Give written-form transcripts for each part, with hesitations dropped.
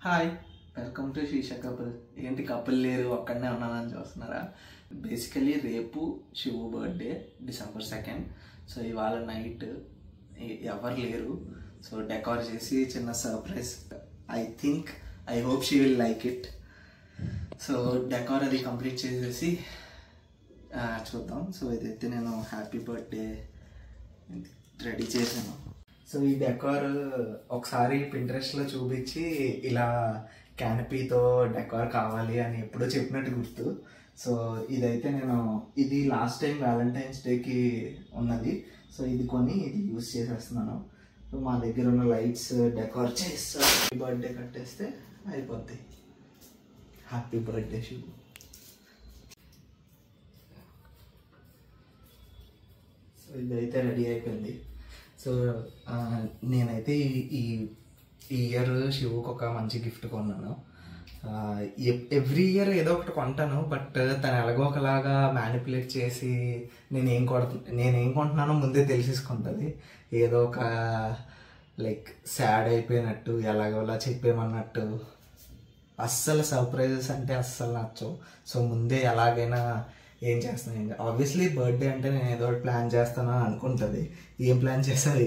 Hi, welcome to శీష couple. ఏంటి couple లేరు, ఒక్కడనే ఉన్నానని చూస్తున్నారా? బేసికలీ రేపు Shivu birthday December 2nd. So ఇవాళ నైట్ ఎవరు లేరు. సో డెకార్ చేసి చిన్న surprise. I hope she will like it. So decor అది కంప్లీట్ చేసేసి చూద్దాం. సో ఇదైతే నేను హ్యాపీ బర్త్డే రెడీ చేశాను. సో ఈ డెకార్ ఒకసారి పింట్రెస్ట్లో చూపించి ఇలా క్యానపీతో డెకార్ కావాలి అని ఎప్పుడో చెప్పినట్టు గుర్తు. సో ఇదైతే ఇది లాస్ట్ టైం వ్యాలంటైన్స్ డేకి ఉన్నది. సో ఇది కొని ఇది యూజ్ చేసేస్తున్నాను. సో మా దగ్గర ఉన్న లైట్స్ డెకార్ చేస్తా, బర్త్డే కట్టేస్తే అయిపోద్ది. హ్యాపీ బర్త్డే శివు. సో ఇదైతే రెడీ అయిపోయింది. సో నేనైతే ఈ ఇయర్ శివుకి ఒక మంచి గిఫ్ట్ కొన్నాను. ఎవ్రీ ఇయర్ ఏదో ఒకటి కొంటాను, బట్ తను ఎలాగో ఒకలాగా మ్యానిపులేట్ చేసి నేనేం కొంటున్నానో ముందే తెలిసేసుకుంటుంది. ఏదో ఒక లైక్ సాడ్ అయిపోయినట్టు, ఎలాగోలా చెప్పేమన్నట్టు. అస్సలు సర్ప్రైజెస్ అంటే అస్సలు నచ్చవు. సో ముందే ఎలాగైనా ఏం చేస్తాను. ఆబ్వియస్లీ బర్త్డే అంటే నేను ఏదో ఒకటి ప్లాన్ చేస్తాను అని అనుకుంటుంది. ఏం ప్లాన్ చేసామని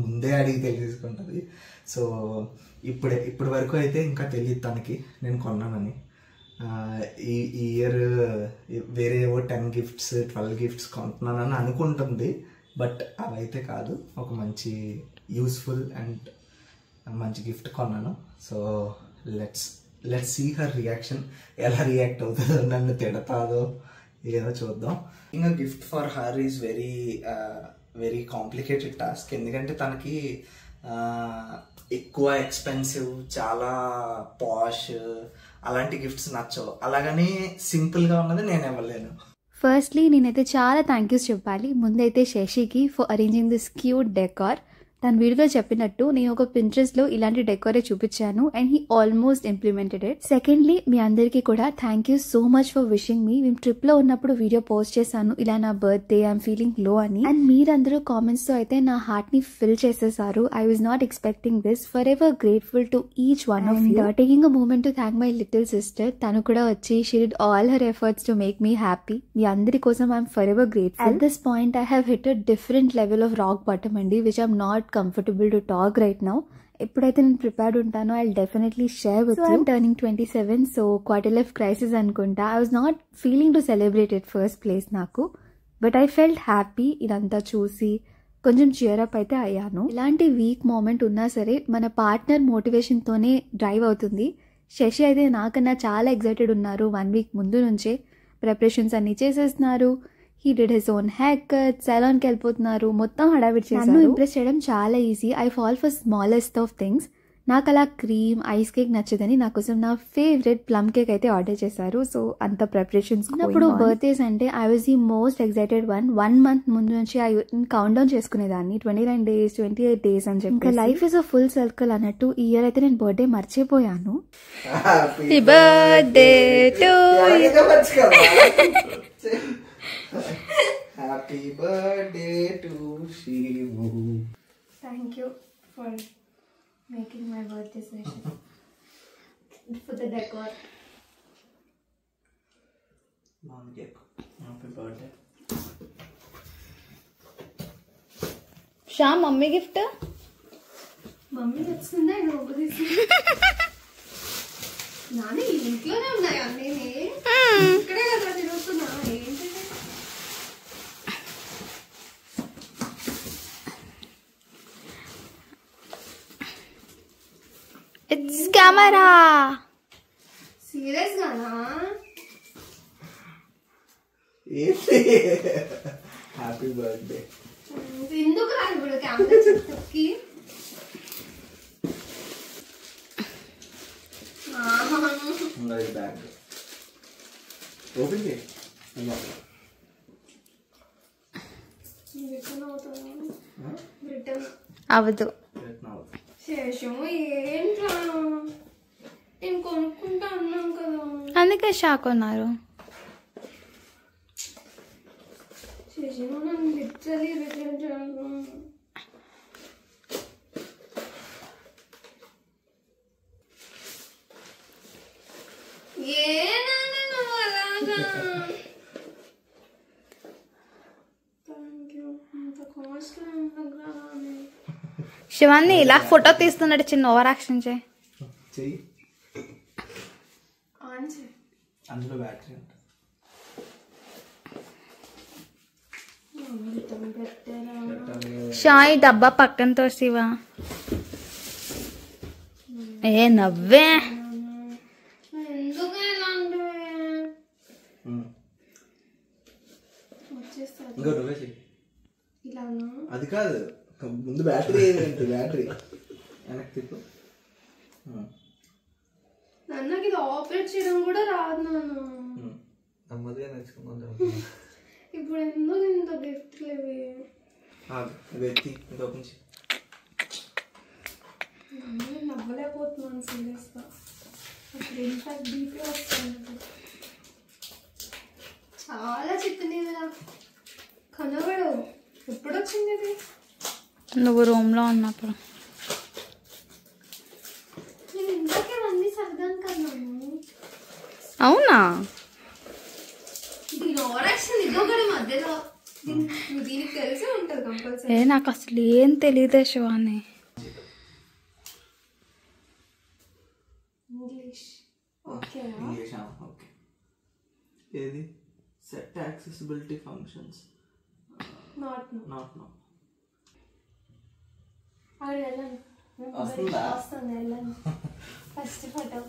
ముందే అడిగి తెలియసుకుంటుంది. సో ఇప్పటి వరకు అయితే ఇంకా తెలియదు తనకి నేను కొన్నానని. ఈ ఇయర్ వేరే 10 గిఫ్ట్స్ 12 గిఫ్ట్స్ కొంటున్నానని అనుకుంటుంది, బట్ అవైతే కాదు. ఒక మంచి యూస్ఫుల్ అండ్ మంచి గిఫ్ట్ కొన్నాను. So let's see her reaction. ఎలా రియాక్ట్ అవుతుందో, నన్ను తిడతాదో ఏదో చూద్దాం. ఇంకా gift for her is very complicated task. ఎందుకంటే తనకి ఎక్కువ ఎక్స్పెన్సివ్, చాలా పాష్ అలాంటి గిఫ్ట్స్ నచ్చవు. అలాగని సింపుల్గా ఉన్నది నేను ఇవ్వలేను. ఫస్ట్లీ నేనైతే చాలా థ్యాంక్ యూస్ చెప్పాలి. ముందైతే శశికి for arranging this cute decor. తన వీడియోలో చెప్పినట్టు నేను ఒక పింట్రెస్ట్లో ఇలాంటి డెకోరే చూపించాను and he almost implemented it. Secondly మీ అందరికీ కూడా thank you so much for wishing me. మేము ట్రిప్లో ఉన్నప్పుడు వీడియో పోస్ట్ చేశాను, ఇలా నా బర్త్డే ఐఎమ్ ఫీలింగ్ లో అని. అండ్ మీరందరూ కామెంట్స్తో అయితే నా హార్ట్ని ఫిల్ చేసేసారు. I was not expecting this. For ever grateful to each one of you. Taking a moment to thank my little sister. తను కూడా వచ్చి she did all her efforts to make me happy. మీ అందరి కోసం I'm for ever grateful. At this point I have hit a different level of rock bottom అండి, which I'm not comfortable to talk right now. ఎప్పుడైతే నేను prepared ఉంటానో I definitely share with you. I'm turning 27, so quarter life crisis అనుకుంటా. I was not feeling to celebrate it first place నాకు, but I felt happy. ఇదంతా చూసి కొంచెం చియరప్ అయితే అయ్యాను. ఇలాంటి వీక్ మూమెంట్ ఉన్నా సరే మన పార్ట్నర్ మోటివేషన్తోనే డ్రైవ్ అవుతుంది. శశి అయితే నాకన్నా చాలా ఎక్సైటెడ్ ఉన్నారు. 1 వీక్ ముందు నుంచే ప్రిపరేషన్స్ అన్ని చేసేస్తున్నారు. He did his own hair cut, సెలాన్కి వెళ్ళిపోతున్నారు, మొత్తం హడావిడి చేశారు. నన్ను ఇంప్రెస్ చేయడం చాలా easy. I fall for smallest of things. నాకు అలా క్రీమ్, ఐస్ కేక్ నచ్చదని నా కోసం నా ఫేవరెట్ ప్లమ్ కేక్ అయితే ఆర్డర్ చేశారు. సో అంత ప్రిపరేషన్స్. ఇప్పుడు బర్త్డేస్ అంటే I was the most excited 1 month ముందు నుంచి ఐ కౌంట్ డౌన్ చేసుకునేదాన్ని. 29 days 28 days అని చెప్పి. ఇంకా life is a full circle అన్నట్టు ఈ ఇయర్ అయితే నేను బర్త్డే మర్చిపోయాను. Happy birthday to happy birthday to Shiv. Thank you for making my birthday session for the decor. Mom cake. Happy birthday. Shah, mummy gift. Mummy తెచ్చిందా నువ్వు? నాని ఇంట్లోనే ఉన్నాయి అన్నీ. ఇక్కడే కదా తిరుగుతున్నా. ఏంటి it's camera. Serious Gaana? Happy birthday. ఎందుకు రా ఇప్పుడు కెమెరా చెప్తాకి? బ్యాగ్ ఓపెన్ చేయి. అవదు. శేషం ఏంట్రా, నేను కొనుక్కుంటా అన్నాం కదా, అందుకే షాక్ ఉన్నారు. శేషం నన్ను లిటరలీ రిటర్న్ చేయను. శివాన్ని ఇలా ఫోటో తీస్తున్నాడు, చిన్న ఓవర్ యాక్షన్ చేయి. అందులో బ్యాటరీ ఉంటుంది. షాయి డబ్బా పక్కనతో శివ. ఏ నవ్వే. ఇంకా నువ్వే చెయ్యి. అది కాదు, ముందు బ్యాటరీ ఏంటి, బ్యాటరీ వెనక్కి తిప్పు. నాన్నకి ఇది ఆపరేట్ చేయడం కూడా రాదు నాన్న. నెమ్మదిగా నేర్చుకుందాం. ఇప్పుడు ఎందుకు ఇంత గిఫ్ట్ లేవి? వ్యక్తి ఇంకొక నవ్వలేకపోతున్నాను సీరియస్గా. అప్పుడు ఇన్ఫాక్ట్ బీపీ వస్తుంది. చాలా చెప్పింది కదా కనబడు. ఎప్పుడు వచ్చింది ఇది? నువ్వు రూమ్లో ఉన్నప్పుడు. నేను ఇందాకే అన్నీ సర్దాను కన్నాను. అవునా? దీని ఓవరాక్షన్ ఇదొకటి మధ్యలో. దీనికి తెలిసే ఉంటుంది కంపల్సరీ. ఏ నాకు అసలు ఏం తెలియదే శివాని. English okay. ఓకే. ఏది set accessibility functions not no. అక్కడ వెళ్ళండి. వస్తుంది వెళ్ళండి. ఫస్ట్ ఫోటో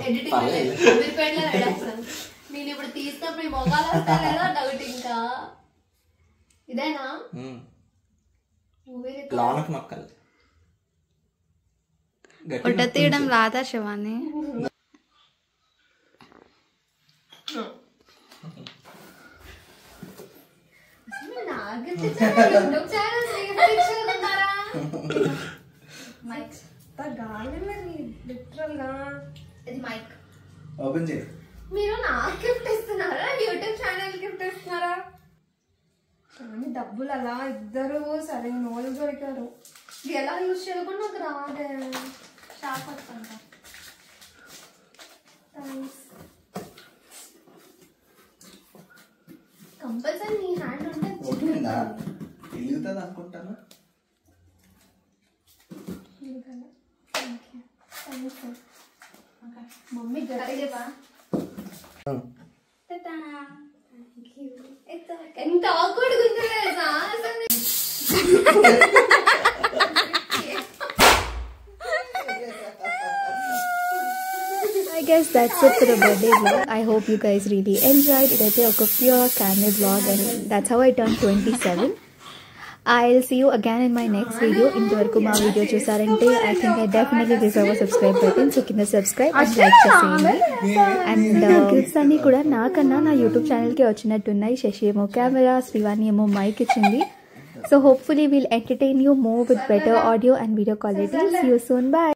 ఎడిటింగ్ నేను ఇప్పుడు తీసినప్పుడు మొగాలు వస్తారేదో డౌట్. ఇంకా ఇదేనా ఫోటో తీయడం రాదా శివాని? ఓపెన్ చేయి. మీరు నాకు గిఫ్ట్ ఇస్తున్నారా, యూట్యూబ్ ఛానల్ గిఫ్ట్ ఇస్తున్నారా? కానీ డబ్బులు అలా ఇద్దరు సరైన నోళ్ళు దొరికారు. ఎలా యూజ్ చేయకుండా నాకు రాదే. షాప్ వస్తుందా? కంపల్సరీ నీ హ్యాండ్ ఉంటే వెలుగుతుంది అనుకుంటాను. మమ్మీ గట్టిగా ఎంత ఆక్వర్డ్ ఉంది తెలుసా అసలు. I guess that's it for the birthday vlog. I hope you guys really enjoyed it. It's a pure candid vlog and that's how I turned 27. I'll see you again in my next video. ఇంతవరకు మా video చూసారంటే I think I definitely deserve a subscribe button. So కింద subscribe and like చేసేయండి. And gifts అన్ని కూడా నాకన్నా నా YouTube ఛానల్కి వచ్చినట్టున్నాయి. శశి ఏమో కెమెరా, శ్రీవాణి ఏమో మైక్ ఇచ్చింది. So hopefully we'll entertain you more with better audio and video quality. See you soon. Bye.